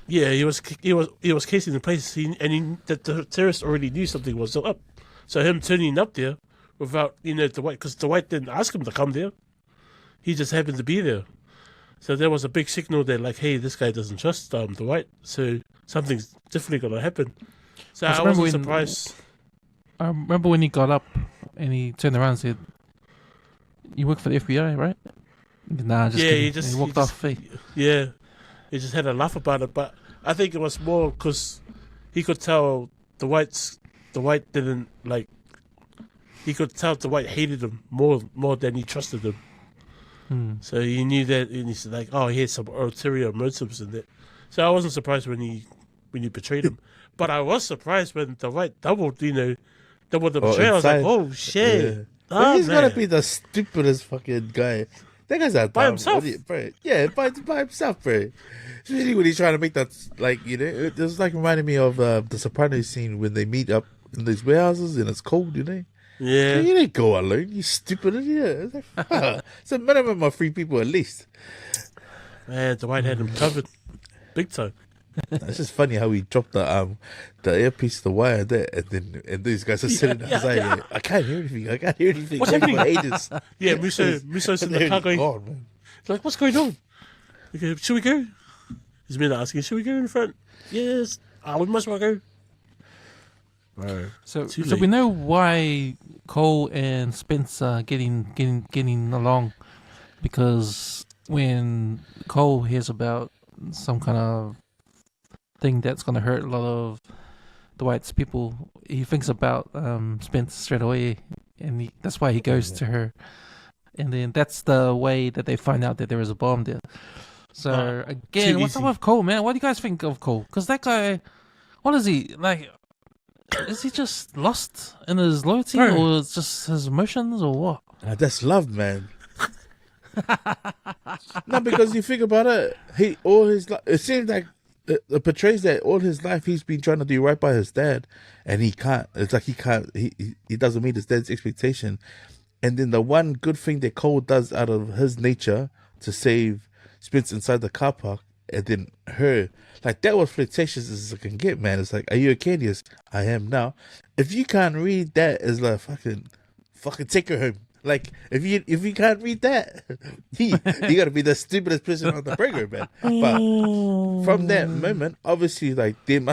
Yeah, he was casing the place, the terrorist already knew something was up. So him turning up there without the White, because the White didn't ask him to come there. He just happened to be there. So there was a big signal that, like, hey, this guy doesn't trust the White, so something's definitely gonna happen. So I wasn't surprised. I remember when he got up and he turned around and said, "You work for the FBI, right?" Nah, just Yeah, kidding. he And just- he walked he off. Yeah, he just had a laugh about it, but I think it was more because he could tell the White didn't like. He could tell the White hated him more than he trusted him. So he knew that, and he's like, "Oh, he had some ulterior motives in it." So I wasn't surprised when he betrayed him, but I was surprised when the White doubled the betrayal. I was like, inside. "Oh shit!" Yeah. Oh, But he's man. gotta be the stupidest fucking guy. That guy's a By dumb himself? idiot, bro. Yeah, by himself, bro. Especially when he's trying to make that, like, it was like reminding me of the Sopranos scene when they meet up in these warehouses and it's cold, Yeah. You didn't go alone, you stupid idiot. It's like, fuck. It's a minimum of 3 people at least. Man, Dwight had him covered. Big time. It's just funny how he dropped the earpiece, the wire there, and these guys are sitting outside. I can't hear anything. What's Like, happening? for ages. Yeah, Muso's in And the car they're going, gone, man. like, what's going on? Okay, should we go? His men are asking, should we go in front? Yes. We must well go. Bro. So Too we late. know why Cole and Spence are getting along, because when Cole hears about some kind of thing that's gonna hurt a lot of Dwight's people, he thinks about Spence straight away, and that's why he goes to her, and then that's the way that they find out that there is a bomb there. So again, too what's up easy. with Cole, man? What do you guys think of Cole? Because that guy, what is he like? Is he just lost in his loyalty, Bro. or it's just his emotions, or what? That's love, man. No, because you think about it, it seems like it portrays that all his life he's been trying to do right by his dad, and he can't. It's like he doesn't meet his dad's expectation. And then the one good thing that Cole does out of his nature to save Spence inside the car park, and then her, like, that was flirtatious as it can get, man. It's like, are you okay? Yes, I am now. If you can't read that, it's like fucking take her home. Like, if you can't read that, you gotta be the stupidest person on the program, man. But from that moment, obviously, like, there's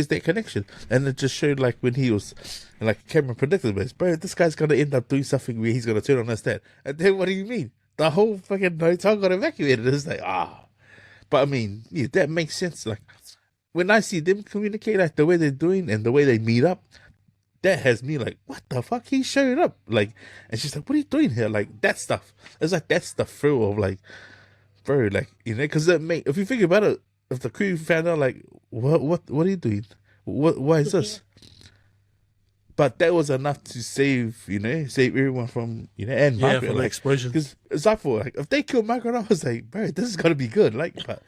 that connection, and it just showed, like, when he was, like, Cameron predicted this, bro, this guy's gonna end up doing something where he's gonna turn on his dad. And then what do you mean? The whole fucking hotel got evacuated. It's like, But I mean, yeah, that makes sense. Like, when I see them communicate, like the way they're doing and the way they meet up, that has me like, what the fuck? He showed up. Like, and she's like, what are you doing here? Like, that stuff. It's like, that's the thrill of, like, bro, like, you know, because if you think about it, if the crew found out, like, what are you doing? Why is this? But that was enough to save everyone from, and Yeah, Margaret. from the Like, explosion. because it's like, like, if they kill Margaret, I was like, bro, this is gonna be good. Like, but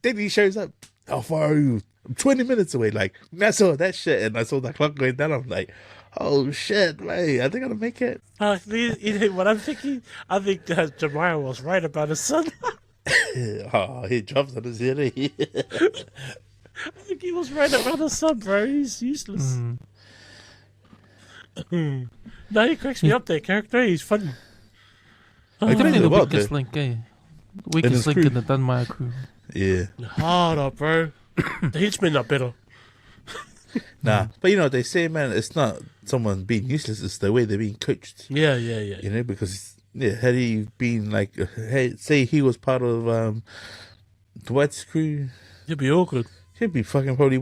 then he shows up. How far are you? I'm 20 minutes away. Like, when I saw that shit and I saw the clock going down, I'm like, oh shit, man, are they gonna make it? You know what I'm thinking? I think Jemiah was right about his son. He drops on his head. I think he was right about his son, bro. He's useless. No, he cracks me up, that character. He's funny. I Definitely think the about weakest that. link, eh? The his weakest link crew. in the Dunmire crew. Yeah. Hard up, bro. The henchmen are better. Nah. But you know what they say, man, it's not someone being useless, it's the way they're being coached. Yeah. You know, because had he been like, say he was part of Dwight's crew, You'd be awkward. he'd be fucking probably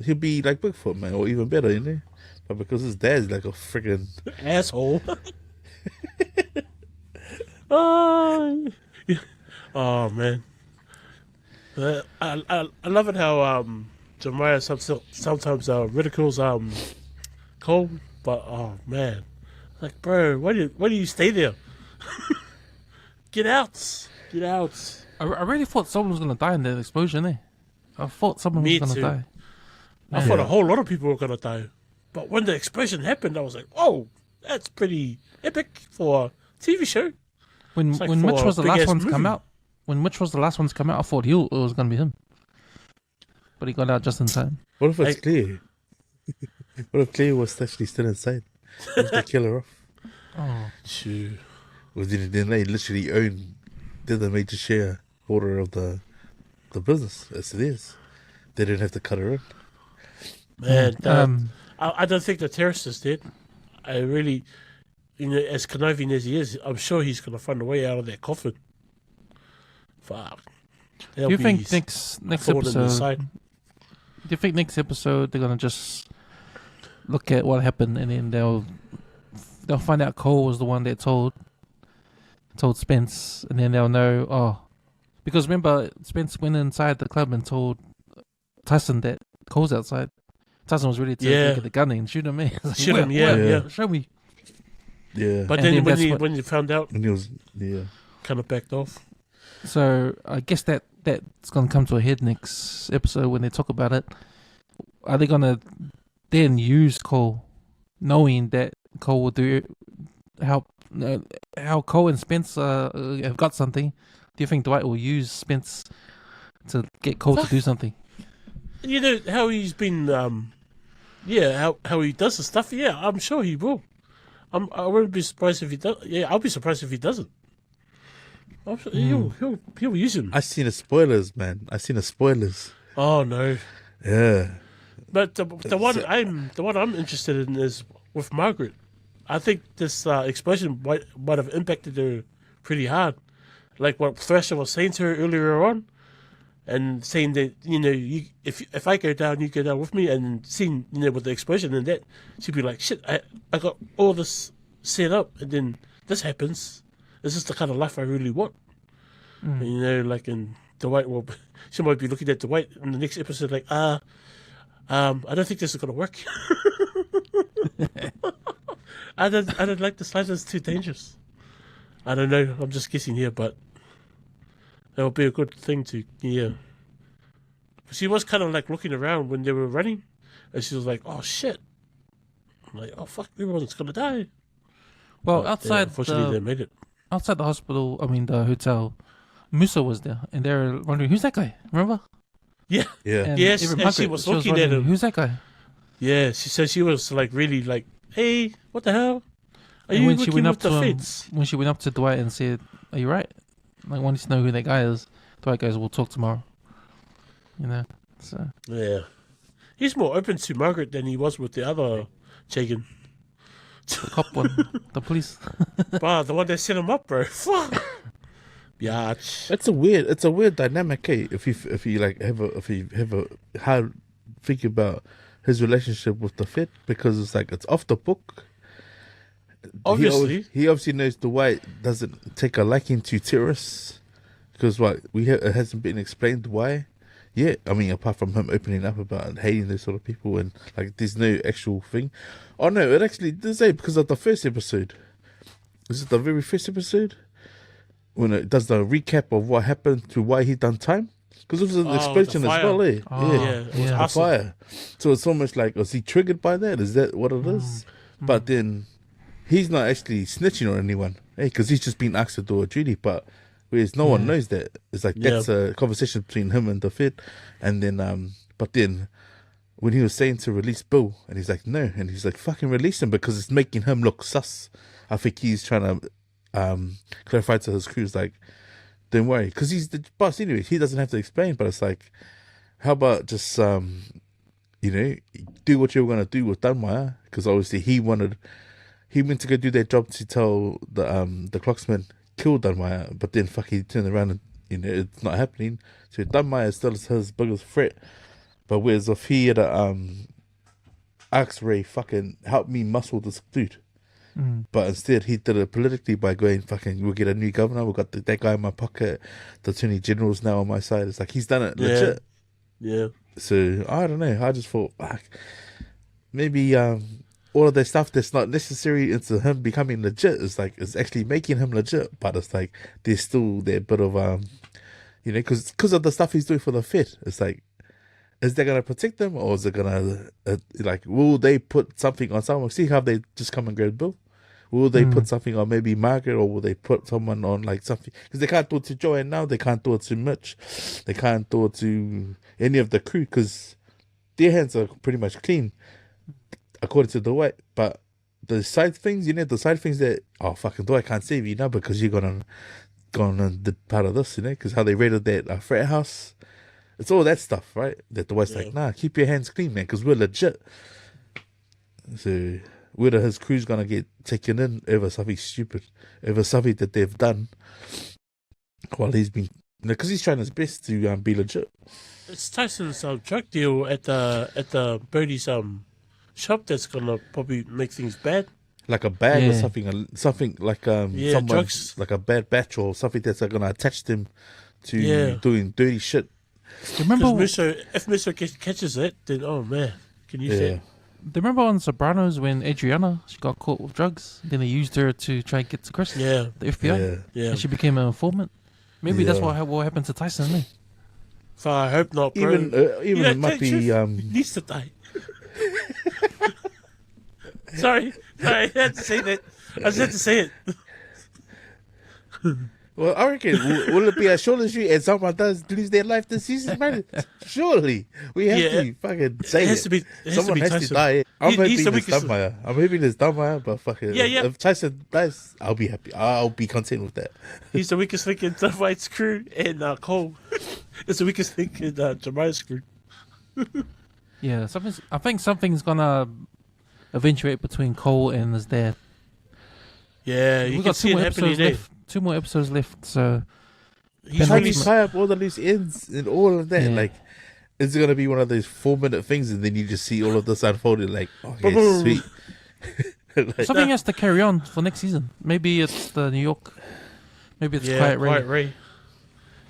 he'd be like Bigfoot, man, or even better, you know. But because his dad's like a freaking Asshole. Oh man. I love it how Jemiah sometimes ridicules Cole, but oh man, like, bro, why do you stay there? Get out! I really thought someone was gonna die in that explosion, eh? I thought someone Me was gonna too. die. I thought a whole lot of people were gonna die, but when the explosion happened, I was like, oh, that's pretty epic for a TV show. When It's like when for Mitch a was the last big-ass one to come movie. out, I thought it was gonna be him, but he got out just in time. What if it's Hey. Cleo? What if Cleo was actually still inside? What if they kill her off? Oh, Shoot. Or then they literally did the major share order of the business as it is. They didn't have to cut her in. Man, I don't think the terrorist is dead. I really, as conniving as he is, I'm sure he's going to find a way out of that coffin. Fuck. do you think next thorn in the episode? side. Do you think next episode they're gonna just look at what happened and then they'll find out Cole was the one that told Spence, and then they'll know, because remember Spence went inside the club and told Tyson that Cole's outside. Tyson was ready to Yeah. get the gun and shoot him. Man. Shoot him, yeah. Show me. Yeah. But And then then when that's when you found out, And he was, kind of backed off. So I guess that's gonna come to a head next episode when they talk about it. Are they gonna then use Cole, knowing that Cole will do how Cole and Spence have got something. Do you think Dwight will use Spence to get Cole to do something? You know how he's been, how he does the stuff. Yeah, I'm sure he will. I wouldn't be surprised if he does. Yeah, I'll be surprised if he doesn't. I'm sure he'll use him. I seen the spoilers, man. I seen the spoilers. Oh no. Yeah. But the one I'm interested in is with Margaret. I think this explosion might have impacted her pretty hard, like what Thrasher was saying to her earlier on, and saying that if I go down, you go down with me, and seeing with the explosion and that, she'd be like, shit, I got all this set up, and then this happens. Is this the kind of life I really want? And, like in Dwight, she might be looking at Dwight in the next episode like, I don't think this is gonna work. I don't like this life. It's too dangerous. I don't know. I'm just guessing here, but that would be a good thing to She was kind of like looking around when they were running, and she was like, "Oh shit!" I'm like, "Oh fuck, everyone's gonna die." Well, but, outside unfortunately, they made it. Outside the hospital, the hotel, Musa was there, and they were wondering, "Who's that guy?" Remember? Yeah. And Yes, even and she Margaret, was looking at him. Who's that guy? Yeah, she said she was like really like, "Hey, what the hell? Are And you when she looking went with up the to him, fence?" when she went up to Dwight and said, "Are you right?" Like, wanted to know who that guy is. Dwight goes, "We'll talk tomorrow." So Yeah, he's more open to Margaret than he was with the other Chagan. the cop one, the police. Wow, the one that set him up, bro. Fuck. Biatch. It's a weird dynamic, eh? If you have a hard think about his relationship with the Fed, because it's like it's off the book. Obviously, he obviously knows Dwight doesn't take a liking to terrorists, because it hasn't been explained why. Yeah, I mean, apart from him opening up about hating those sort of people, and like there's no actual thing. Oh no, it actually did say because of the first episode. Is it the very first episode when it does the recap of what happened to why he done time? Because it was an explosion as well, eh? It was the awesome. fire. So it's almost like, was he triggered by that? Is that what it is? But then he's not actually snitching on anyone, eh? Because he's just been asked to do a duty, but whereas no one knows that. It's like that's a conversation between him and the Fed, and then but then when he was saying to release Bill, and he's like no, and he's like fucking release him because it's making him look sus. I think he's trying to clarify to his crews like, don't worry, because he's the boss anyway. He doesn't have to explain, but it's like, how about just do what you were gonna do with Dunmire, because obviously he went to go do their job to tell the clocksman kill Dunmire, but then he turned around and it's not happening. So Dunmire is still his biggest threat. But whereas if he had asked Ray, fucking help me muscle this dude. But instead he did it politically by going, we'll get a new governor, we've got that guy in my pocket, the attorney general's now on my side. It's like he's done it legit. Yeah. So I don't know, I just thought maybe all of that stuff that's not necessary into him becoming legit is like, it's actually making him legit, but it's like there's still that bit of because of the stuff he's doing for the Fed. It's like, is that gonna protect them, or is it gonna will they put something on someone? See how they just come and grab Bill? Will they put something on maybe Margaret, or will they put someone on like something? Because they can't do it to Joanne now, they can't do it to Mitch, they can't do it to any of the crew because their hands are pretty much clean, according to Dwight. But the side things, that Dwight can't save you now because you're gone on the part of this, because how they raided that frat house. It's all that stuff, right? That the West's like, nah, keep your hands clean, man, because we're legit. So whether his crew's gonna get taken in over something stupid, over something that they've done, while he's been, because he's trying his best to be legit. It's Tyson's drug deal at the Birdie's shop that's gonna probably make things bad. Like a bag or something like someone, drugs. like a bad batch or something that's gonna attach them to doing dirty shit. Remember if Musso catches it, then oh man, can you say? Do you remember on Sopranos when Adriana, she got caught with drugs? Then they used her to try and get to Chris, the FBI, and she became an informant. Maybe that's what happened to Tyson, isn't it? So I hope not, bro. Even it might be he needs to die. Sorry, I had to say that. I just had to say it. Well, I reckon, will it be a Shortland Street and someone does lose their life this season, man? Surely. We have to fucking say it has it. to be. It has Someone to be has to Tyson. die. I'm He's hoping the it's weakest. Dunmire. I'm hoping it's Dunmire, but fucking Yeah. if Tyson dies, I'll be happy. I'll be content with that. He's the weakest link in Dunmite's crew, and Cole is the weakest link in Jemiah's crew. Yeah, I think something's gonna eventuate between Cole and his dad. Yeah, you We've can got see two it more happening episodes there. left. 2 more episodes left, so He's How do really you tie up all the loose ends and all of that? Yeah. Like, is it going to be one of those 4-minute things and then you just see all of this unfolded? Like, okay, Boom. sweet. Like, something has to carry on for next season. Maybe it's the New York. Maybe it's Quiet Ray.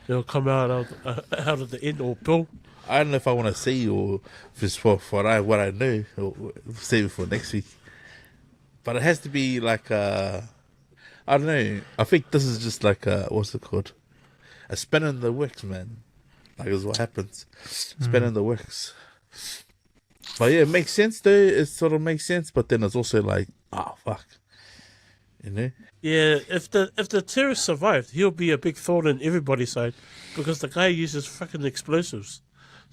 They'll come out of the end or Bill. I don't know if I want to say or if it's for what I know or save it for next week. But it has to be like I don't know. I think this is just like what's it called? A spin in the works, man. Like is what happens. Spin in the works. But yeah, it makes sense though. It sort of makes sense, but then it's also like, oh fuck. You know? Yeah, if the terrorist survived, he'll be a big thorn in everybody's side because the guy uses fucking explosives.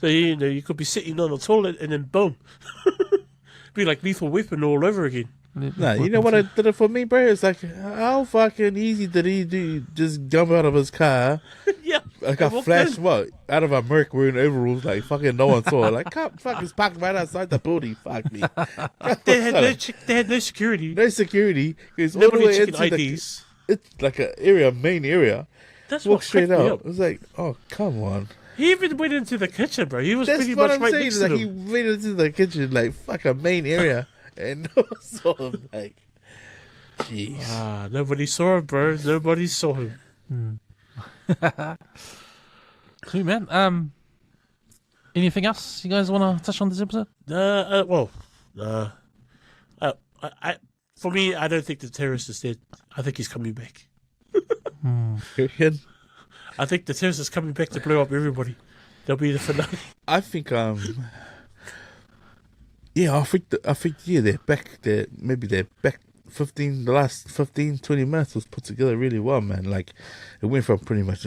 So you could be sitting on the toilet and then boom, be like Lethal Weapon all over again. Nah, you know what I did it for me, bro? It's like, how fucking easy did he do? Just jump out of his car, Yeah, like a and walk flash, in. what? Out of a Merc wearing overalls, like fucking no one saw. Like, come, fuck, it's parked right outside the building. Fuck me. They had no security. No security. It's all the Nobody way checking into IDs. it's like a area, main area. That's Walk what straight cracked me out. up. It was like, oh, come on. He even went into the kitchen, bro. He was That's pretty what much I'm right saying. next Like, to he them. went into the kitchen, like, fuck a main area. And no one saw him. Like, jeez. Nobody saw him, bro. Nobody saw him. Cool, man. Anything else you guys want to touch on this episode? For me, I don't think the terrorist is dead. I think he's coming back. Reckon? I think the terrorist is coming back to blow up everybody. That'll be the finale. I think yeah, I think yeah, they're back. Maybe they're back. The last 15, 20 minutes was put together really well, man. Like it went from pretty much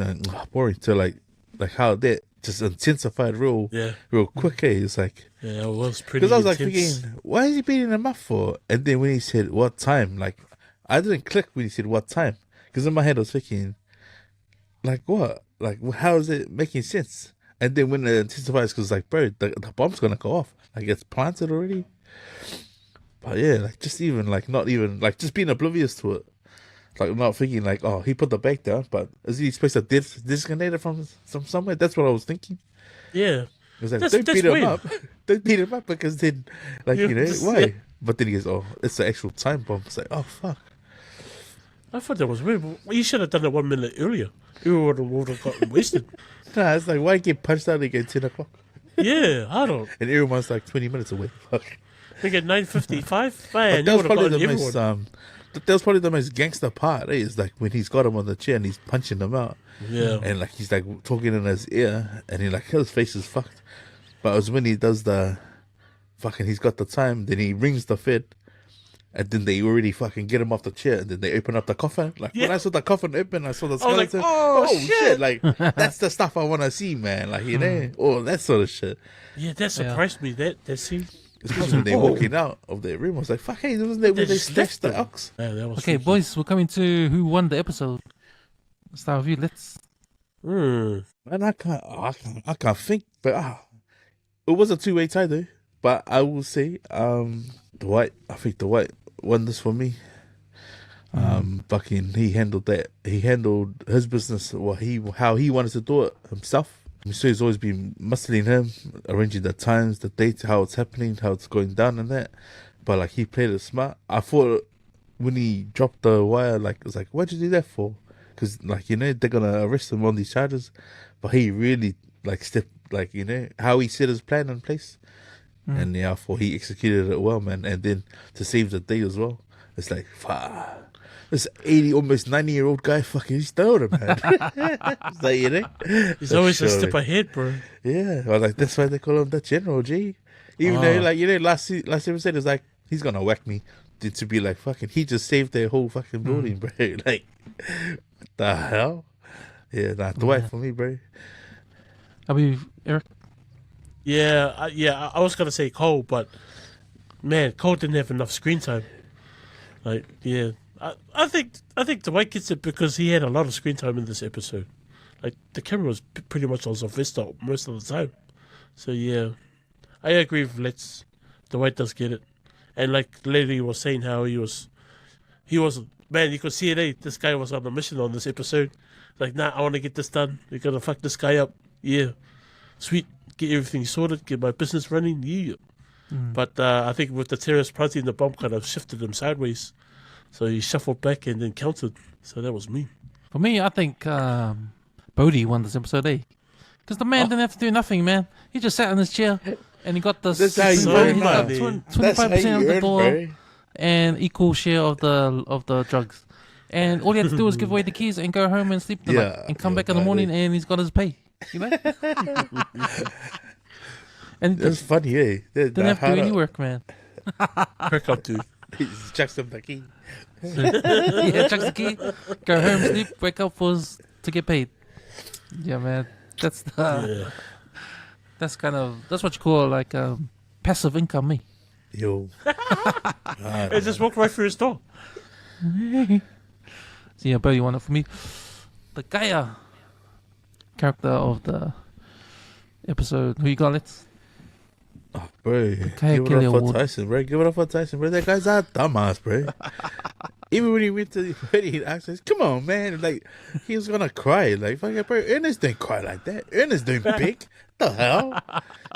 boring to like how that just intensified real quick. It's like, Yeah, it was pretty. because I was like intense. thinking, why is he beating him up for? And then when he said what time, like I didn't click when he said what time, because in my head I was thinking, like what, like how is it making sense? And then when it intensifies, because like bro, the bomb's gonna go off, like it's planted already. But yeah, like just even like not even like just being oblivious to it, like not thinking like, oh, he put the bag down, but is he supposed to disconnect it from somewhere? That's what I was thinking. Yeah, It was like, That's don't beat him weird. up. Don't beat him up because then, like, Yeah, you know, just- why? yeah. But then he goes, oh, it's the actual time bomb. It's like, oh, fuck. I thought that was weird. Well, you should have done it 1 minute earlier. You would have gotten wasted. Nah, it's like, why get punched out again 10 o'clock? Yeah, I don't. And everyone's like 20 minutes away. Fuck. I think at 9:55, But man, that you was would have probably gotten the everyone. most, that was probably the most gangster part, eh? Is like when he's got him on the chair and he's punching him out. Yeah. And like he's like talking in his ear and he like, his face is fucked. But it was when he does the fucking, he's got the time, then he rings the Fed. And then they already fucking get him off the chair, and then they open up the coffin. Like when Yeah. I saw the coffin open, I saw the I was like, skeleton. oh, shit. Like that's the stuff I want to see, man. Like you know, oh that sort of shit. Yeah, that surprised me. That scene. Especially when they're walking out of their room, I was like, "Fuck, hey, wasn't that where They they just snatched the left them. ox?" Yeah, that was Okay, freaky. boys, we're coming to who won the episode. Start with you. Let's. Mm. And I can't think, but it was a two-way tie though. But I will say, Dwight. I think Dwight won this for me. Fucking, he handled that. He handled his business. How he wanted to do it himself. So he's always been muscling him, arranging the times, the dates, how it's happening, how it's going down, and that. But like he played it smart. I thought when he dropped the wire, like it was like, what'd you do that for? Because like you know they're gonna arrest him on these charges, but he really like stepped, like you know how he set his plan in place. And yeah, I thought he executed it well, man. And then to save the day as well, it's like, fuck, this 80, almost 90-year-old guy, fucking, he's still older, man. It's like, you know, He's always a surely. step ahead, bro. Yeah, I was like, that's why they call him the General G. Even though, like, you know, last episode is like he's gonna whack me to be like, fucking, he just saved their whole fucking building, bro. Like, what the hell? Yeah, nah, Dwight for me, bro. Are we, Eric? I was gonna say Cole, but man, Cole didn't have enough screen time. Like, yeah, I think Dwight gets it because he had a lot of screen time in this episode. Like, the camera was pretty much on Sylvester most of the time. So yeah, I agree with Let's. Dwight does get it, and like Leti was saying, how he was, man, you could see it. This guy was on a mission on this episode. Like, nah, I want to get this done. We gotta fuck this guy up. Yeah, sweet. Get everything sorted. Get my business running. Yeah. But I think with the terrorist planting the bomb, kind of shifted him sideways. So he shuffled back and then countered. So that was me. For me, I think Bodhi won this episode, because the man didn't have to do nothing, man. He just sat in his chair and he got the That's how you earn he got money. 25% of the door bro. and equal share of the drugs. And all he had to do was give away the keys and go home and sleep the night and come back in the morning and he's got his pay. You know? And That's funny, eh? didn't have to do any work, man. Crack up, dude. He chucks him the key. Yeah, chucks the key, go home, sleep, wake up to get paid. Yeah, man. That's that's what you call like passive income, me. Yo. He just walked right through his door. So yeah, Bodhi won it for me. The Gaia character of the episode. Who you got, Let's? Oh, bro. Kaya Give it Kelly up for Award. Tyson, bro. Give it up for Tyson, bro. That guy's a dumbass, bro. Even when he went to the wedding, he asked us, come on, man. Like, he was gonna cry. Like, fucking, bro, Ernest didn't cry like that. Ernest doing big. The hell?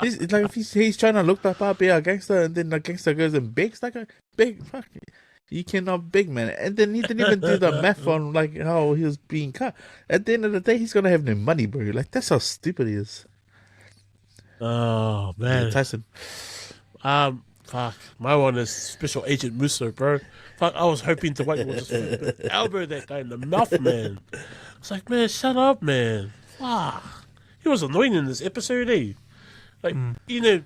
He's like, if he's trying to look like be a gangster, and then the gangster goes and begs like a big fucking. You cannot big, man. And then he didn't even do the math on like how he was being cut. At the end of the day, he's gonna have no money, bro. Like, that's how stupid he is. Oh man, Yeah, Tyson. fuck. My one is Special Agent Musso, bro. Fuck, I was hoping to would just elbow that guy in the mouth, man. I was like, man, shut up, man. Fuck. He was annoying in this episode, eh? Like, you know,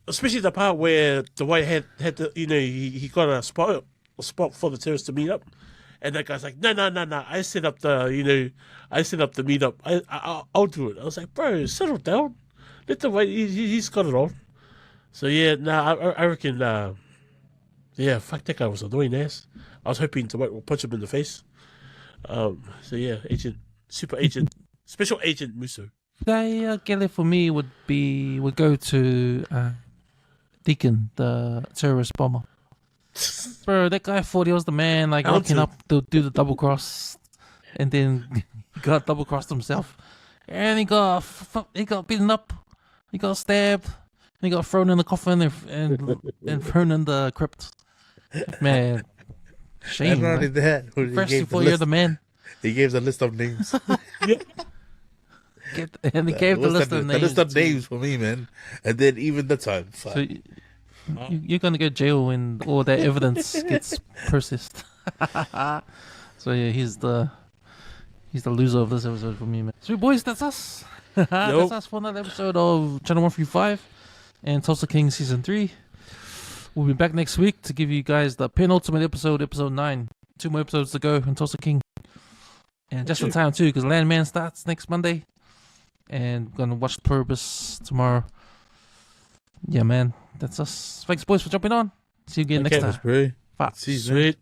especially the part where the white had to, you know, he got a spot for the terrorists to meet up, and that guy's like, no, I set up the meetup. I'll do it. I was like, bro, settle down. Let the white, he's got it on. So yeah, I reckon, yeah, fuck, that guy was annoying ass. I was hoping the white will punch him in the face. So yeah, Super Agent, Special Agent Musso. Gaia Kelly for me would go to Deacon, the terrorist bomber. Bro, that guy thought he was the man, like rocking up to do the double cross, and then he got double crossed himself, and he got beaten up, he got stabbed, and he got thrown in the coffin and thrown in the crypt. Man, shame. And not only Right? that, First you thought you're the man, he gave the list of names. and he gave the list of names. The list of names for me, man. And then even the time. Fuck. So you're gonna go to jail when all that evidence gets processed. So yeah, he's the loser of this episode for me, man. So boys, that's us. That's us for another episode of Channel 135 and Tulsa King Season 3. We'll be back next week to give you guys the penultimate episode, episode 9. 2 more episodes to go in Tulsa King. And just in time too, because Landman starts next Monday. And we're gonna watch Pluribus tomorrow. Yeah, man. That's us. Thanks, boys, for jumping on. See you again next time. Bro. Fuck. See you, man. Sweet.